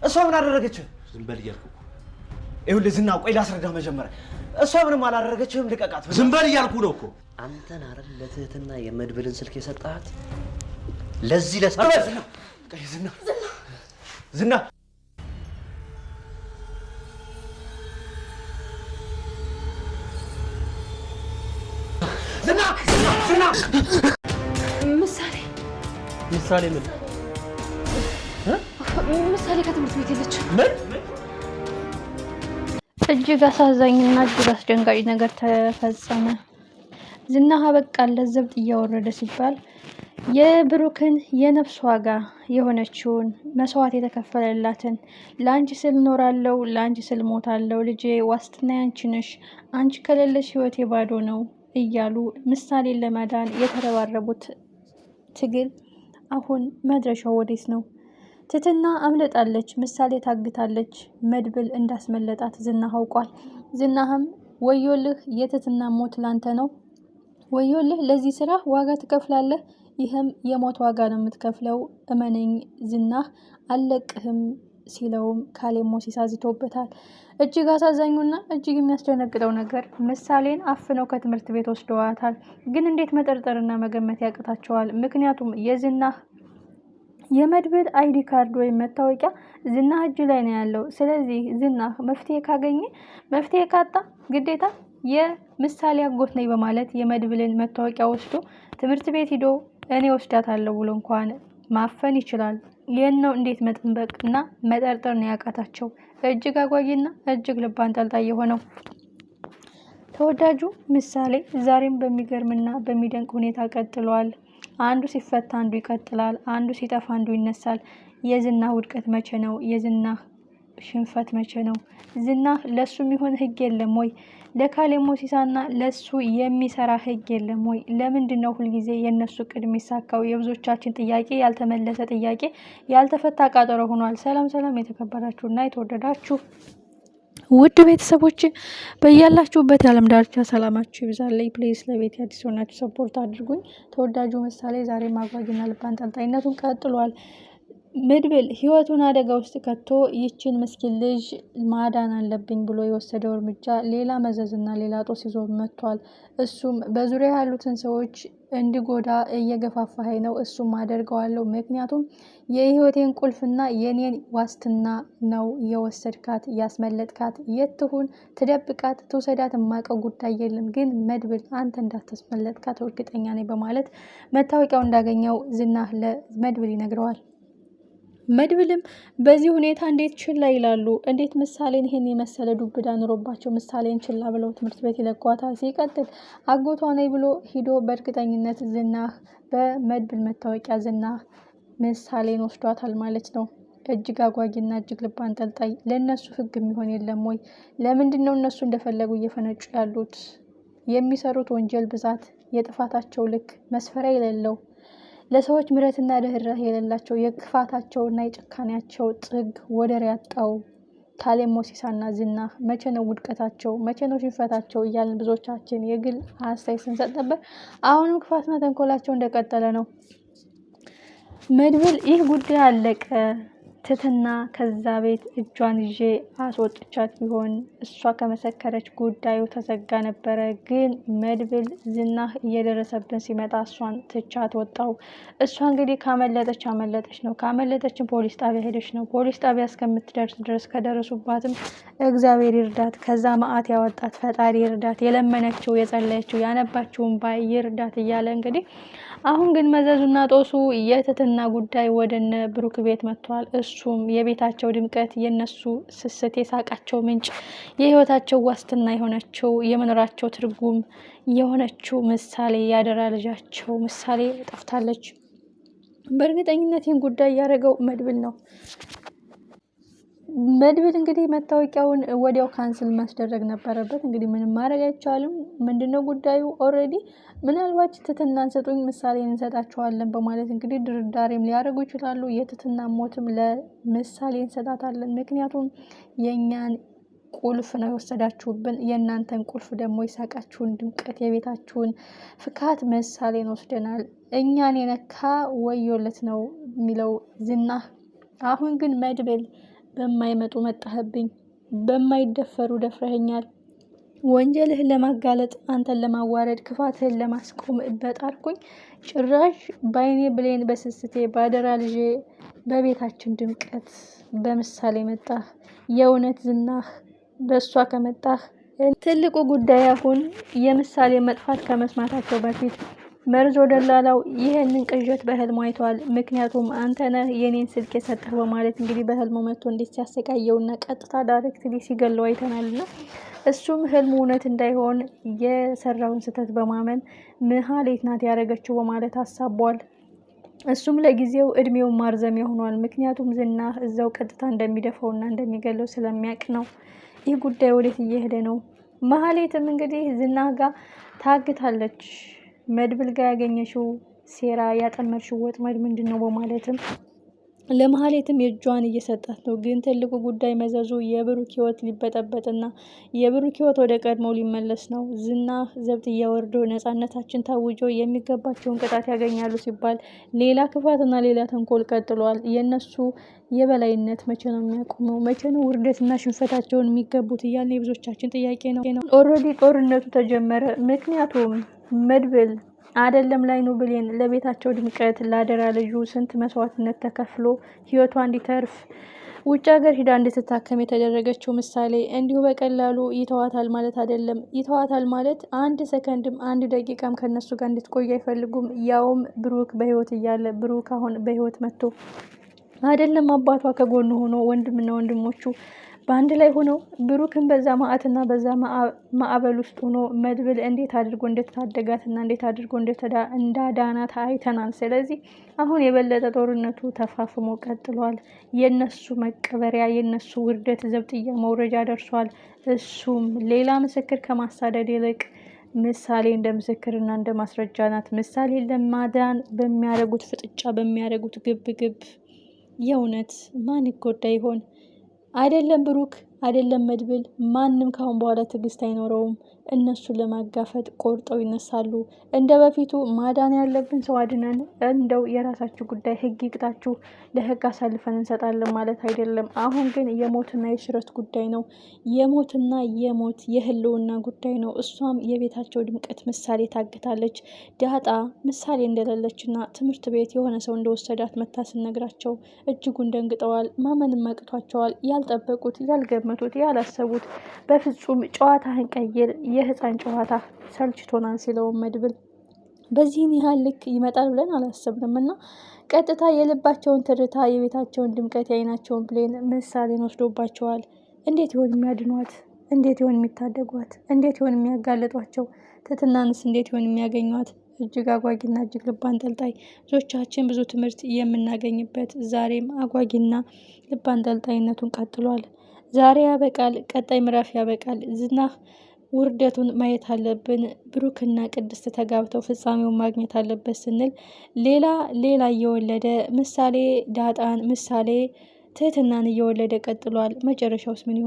እሷ ምን አደረገች? ዝም በል እያልኩ ይኸውልህ ዝና ቆይ ላስረዳ መጀመሪያ እሷ ምንም አላደረገችም ልቀቃት ዝም በል እያልኩ ነው እኮ አንተን አይደል ለትህትና የመድብልን ስልክ የሰጣት ለዚህ ዝና ቆይ ዝና ምሳሌ ምን ምሳሌ ከትምህርት ቤት የለች። ምን እጅግ አሳዛኝና እጅግ አስደንጋጭ ነገር ተፈጸመ። ዝና በቃለት ዘብጥ እያወረደ ሲባል የብሩክን የነፍስ ዋጋ የሆነችውን መስዋዕት የተከፈለላትን ለአንቺ ስል ኖራለሁ፣ ለአንቺ ስል ሞታለሁ፣ ልጄ ዋስትና ያንቺ ነሽ፣ አንቺ ከሌለሽ ህይወቴ ባዶ ነው እያሉ ምሳሌን ለማዳን የተረባረቡት ትግል አሁን መድረሻው ወዴት ነው? ትትና አምልጣለች፣ ምሳሌ ታግታለች። መድብል እንዳስመለጣት ዝና አውቋል። ዝናህም ወዮልህ፣ የትትና ሞት ላንተ ነው፣ ወዮልህ፣ ለዚህ ስራ ዋጋ ትከፍላለህ፣ ይህም የሞት ዋጋ ነው የምትከፍለው፣ እመነኝ ዝናህ አልለቅህም ሲለውም ካሌብ ሞሲሳ ዝቶበታል። እጅግ አሳዛኙና እጅግ የሚያስደነግጠው ነገር ምሳሌን አፍነው ከትምህርት ቤት ወስደዋታል። ግን እንዴት መጠርጠርና መገመት ያቅታቸዋል? ምክንያቱም የዝናህ የመድብል አይዲ ካርድ ወይም መታወቂያ ዝናህ እጅ ላይ ነው ያለው። ስለዚህ ዝናህ መፍትሄ ካገኘ መፍትሄ ካጣ ግዴታ የምሳሌ አጎት ነኝ በማለት የመድብልን መታወቂያ ወስዶ ትምህርት ቤት ሂዶ እኔ ወስዳታለሁ ብሎ እንኳን ማፈን ይችላል። ይህን ነው እንዴት መጠንበቅና መጠርጠር ነው ያቃታቸው። እጅግ አጓጊና እጅግ ልብ አንጠልጣይ የሆነው ተወዳጁ ምሳሌ ዛሬም በሚገርምና በሚደንቅ ሁኔታ ቀጥሏል። አንዱ ሲፈታ አንዱ ይቀጥላል፣ አንዱ ሲጠፋ አንዱ ይነሳል። የዝና ውድቀት መቼ ነው? የዝና ሽንፈት መቼ ነው? ዝና ለሱ የሚሆን ህግ የለም ወይ? ለካሌብ ሞሲሳና ለሱ የሚሰራ ህግ የለም ወይ? ለምንድን ነው ሁልጊዜ የነሱ ቅድ የሚሳካው? የብዙዎቻችን ጥያቄ ያልተመለሰ ጥያቄ ያልተፈታ ቃጠሮ ሆኗል። ሰላም ሰላም፣ የተከበራችሁና የተወደዳችሁ ውድ ቤተሰቦች በያላችሁበት የዓለም ዳርቻ ሰላማችሁ ይብዛልኝ። ፕሌስ ለቤት አዲስ ሆናችሁ ሰፖርት አድርጉኝ። ተወዳጁ ምሳሌ ዛሬ ማጓጊና ልብ አንጠልጣይነቱን ቀጥሏል። መድብል ህይወቱን አደጋ ውስጥ ከቶ ይችን ምስኪን ልጅ ማዳን አለብኝ ብሎ የወሰደው እርምጃ ሌላ መዘዝና ሌላ ጦስ ይዞ መጥቷል። እሱም በዙሪያ ያሉትን ሰዎች እንዲጎዳ እየገፋፋኝ ነው፣ እሱም አደርገዋለሁ፣ ምክንያቱም የህይወቴን ቁልፍና የኔን ዋስትና ነው የወሰድካት፣ ያስመለጥካት፣ የት ትሁን ትደብቃት ትውሰዳት የማውቀው ጉዳይ የለም፣ ግን መድብል አንተ እንዳታስመለጥካት እርግጠኛ ነኝ በማለት መታወቂያው እንዳገኘው ዝና ለመድብል ይነግረዋል። መድብልም በዚህ ሁኔታ እንዴት ችላ ይላሉ? እንዴት ምሳሌን ይሄን የመሰለ ዱብዳ ኑሮባቸው ምሳሌን ችላ ብለው ትምህርት ቤት ይለቋታል? ሲቀጥል አጎቷ ነኝ ብሎ ሂዶ በእርግጠኝነት ዝናህ በመድብል መታወቂያ ዝናህ ምሳሌን ወስዷታል ማለት ነው። እጅግ አጓጊና እጅግ ልብ አንጠልጣይ። ለእነሱ ህግ የሚሆን የለም ወይ? ለምንድን ነው እነሱ እንደፈለጉ እየፈነጩ ያሉት? የሚሰሩት ወንጀል ብዛት፣ የጥፋታቸው ልክ መስፈሪያ የሌለው፣ ለሰዎች ምሕረትና ርህራሄ የሌላቸው፣ የክፋታቸውና የጭካኔያቸው ጥግ ወደር ያጣው ካሌብ ሞሲሳና ዝና መቼ ነው ውድቀታቸው? መቼ ነው ሽንፈታቸው? እያልን ብዙዎቻችን የግል አስተያየት ስንሰጥ ነበር። አሁንም ክፋትና ተንኮላቸው እንደቀጠለ ነው። መድብል ይህ ጉዳይ አለቀ፣ ትትና ከዛ ቤት እጇን ይዤ አስወጥቻት ቢሆን እሷ ከመሰከረች ጉዳዩ ተዘጋ ነበረ። ግን መድብል ዝናህ እየደረሰብን ሲመጣ እሷን ትቻት ወጣው። እሷ እንግዲህ ካመለጠች አመለጠች ነው፣ ካመለጠችን ፖሊስ ጣቢያ ሄደች ነው። ፖሊስ ጣቢያ እስከምትደርስ ድረስ ከደረሱባትም እግዚአብሔር ይርዳት፣ ከዛ መዓት ያወጣት ፈጣሪ ይርዳት፣ የለመነችው የጸለየችው ያነባችውን ባይ ይርዳት እያለ እንግዲህ አሁን ግን መዘዙና ጦሱ የትትና ጉዳይ ወደነ ብሩክ ቤት መጥቷል። እሱም የቤታቸው ድምቀት፣ የነሱ ስስት፣ የሳቃቸው ምንጭ፣ የህይወታቸው ዋስትና የሆነችው የመኖራቸው ትርጉም የሆነችው ምሳሌ ያደራ ልጃቸው ምሳሌ ጠፍታለች። በእርግጠኝነት ይህን ጉዳይ ያደረገው መድብል ነው። መድብል እንግዲህ መታወቂያውን ወዲያው ካንስል ማስደረግ ነበረበት። እንግዲህ ምንም ማድረግ አይቻልም። ምንድነው ጉዳዩ? ኦልሬዲ ምናልባት ትትናን ስጡኝ ምሳሌን እንሰጣቸዋለን በማለት እንግዲህ ድርዳሬም ሊያደርጉ ይችላሉ። የትትና ሞትም ለምሳሌ እንሰጣታለን፣ ምክንያቱም የእኛን ቁልፍ ነው የወሰዳችሁብን፣ የእናንተን ቁልፍ ደግሞ የሳቃችሁን ድምቀት የቤታችሁን ፍካት ምሳሌን ወስደናል፣ እኛን የነካ ወዮለት ነው የሚለው ዝና። አሁን ግን መድብል በማይመጡ መጣህብኝ፣ በማይደፈሩ ደፍረኸኛል። ወንጀልህን ለማጋለጥ አንተን ለማዋረድ ክፋትህን ለማስቆም በጣርኩኝ። ጭራሽ በአይኔ ብሌን በስስቴ ባደራ ልጄ በቤታችን ድምቀት በምሳሌ መጣህ። የእውነት ዝናህ በእሷ ከመጣህ ትልቁ ጉዳይ አሁን የምሳሌ መጥፋት ከመስማታቸው በፊት መርዞ ደላላው ይህንን ቅዠት በህልሙ አይተዋል። ምክንያቱም አንተ ነህ የኔን ስልክ የሰጠህ በማለት እንግዲህ በህልሙ መጥቶ እንዴት ሲያሰቃየውና ቀጥታ ዳይሬክትሊ ሲገለው አይተናልና እሱም ህልሙ እውነት እንዳይሆን የሰራውን ስህተት በማመን መሀሌት ናት ያደረገችው በማለት አሳቧል። እሱም ለጊዜው እድሜውን ማርዘሚያ ሆኗል። ምክንያቱም ዝና እዛው ቀጥታ እንደሚደፋውና እንደሚገለው ስለሚያውቅ ነው። ይህ ጉዳይ ወዴት እየሄደ ነው? መሀሌትም እንግዲህ ዝና ጋር ታግታለች። መድብል ጋር ያገኘሽው ሴራ ያጠመድሽው ወጥመድ ምንድን ነው በማለትም ለመሀሌትም የእጇን እየሰጣት ነው። ግን ትልቁ ጉዳይ መዘዙ የብሩክ ህይወት ሊበጠበጥና የብሩክ ህይወት ወደ ቀድሞው ሊመለስ ነው። ዝና ዘብጥያ ወርዶ ነፃነታችን ታውጆ የሚገባቸውን ቅጣት ያገኛሉ ሲባል ሌላ ክፋትና ሌላ ተንኮል ቀጥሏል። የእነሱ የበላይነት መቼ ነው የሚያቆመው? መቼ ነው ውርደትና ሽንፈታቸውን የሚገቡት? እያልን የብዙዎቻችን ጥያቄ ነው። ኦልሬዲ ጦርነቱ ተጀመረ። ምክንያቱም መድብል አይደለም ላይ ነው ብሌን ለቤታቸው ድምቀት ላደራ ልጁ ስንት መስዋዕትነት ተከፍሎ ህይወቷ እንዲተርፍ ውጭ ሀገር ሂዳ እንድትታከም የተደረገችው ምሳሌ እንዲሁ በቀላሉ ይተዋታል ማለት አይደለም። ይተዋታል ማለት አንድ ሰከንድም አንድ ደቂቃም ከነሱ ጋር እንድትቆይ አይፈልጉም። ያውም ብሩክ በህይወት እያለ ብሩክ አሁን በህይወት መጥቶ አይደለም አባቷ ከጎኑ ሆኖ ወንድምና ወንድሞቹ በአንድ ላይ ሆነው ብሩክን በዛ ማዕትና በዛ ማዕበል ውስጥ ሆኖ መድብል እንዴት አድርጎ እንደታደጋትና እንዴት አድርጎ እንዳዳናት አይተናል። ስለዚህ አሁን የበለጠ ጦርነቱ ተፋፍሞ ቀጥሏል። የነሱ መቀበሪያ የነሱ ውርደት ዘብጥያ መውረጃ ደርሷል። እሱም ሌላ ምስክር ከማሳደድ ይልቅ ምሳሌ እንደ ምስክርና እንደ ማስረጃ ናት። ምሳሌ ለማዳን በሚያደርጉት ፍጥጫ በሚያደርጉት ግብ የእውነት ማን ይጎዳ ይሆን? አይደለም ብሩክ አይደለም መድብል፣ ማንም ካሁን በኋላ ትዕግስት አይኖረውም። እነሱን ለማጋፈጥ ቆርጠው ይነሳሉ። እንደ በፊቱ ማዳን ያለብን ሰው አድነን እንደው የራሳችሁ ጉዳይ ህግ ይቅጣችሁ ለህግ አሳልፈን እንሰጣለን ማለት አይደለም። አሁን ግን የሞትና የሽረት ጉዳይ ነው። የሞትና የሞት የህልውና ጉዳይ ነው። እሷም የቤታቸው ድምቀት ምሳሌ ታግታለች። ዳጣ ምሳሌ እንደሌለችና ትምህርት ቤት የሆነ ሰው እንደወሰዳት መታ ስነግራቸው እጅጉን ደንግጠዋል። ማመንም አቅቷቸዋል። ያልጠበቁት ያልገመቱት ያላሰቡት በፍጹም ጨዋታህን ቀይር የህፃን ጨዋታ ሰልችቶናል ሲለውም መድብል በዚህን ያህል ልክ ይመጣል ብለን አላሰብንም እና ቀጥታ የልባቸውን ትርታ የቤታቸውን ድምቀት የአይናቸውን ብሌን ምሳሌን ወስዶባቸዋል። እንዴት ይሆን የሚያድኗት? እንዴት ይሆን የሚታደጓት? እንዴት ይሆን የሚያጋልጧቸው? ትትናንስ እንዴት ይሆን የሚያገኟት? እጅግ አጓጊና እጅግ ልብ አንጠልጣይ ብዙዎቻችን ብዙ ትምህርት የምናገኝበት ዛሬም አጓጊና ልብ አንጠልጣይነቱን ቀጥሏል። ዛሬ ያበቃል፣ ቀጣይ ምዕራፍ ያበቃል። ዝና ውርደቱን ማየት አለብን። ብሩክና ቅድስት ተጋብተው ፍጻሜውን ማግኘት አለበት ስንል ሌላ እየወለደ ምሳሌ ዳጣን ምሳሌ ትህትናን እየወለደ ቀጥሏል። መጨረሻውስ ምን ይሆን?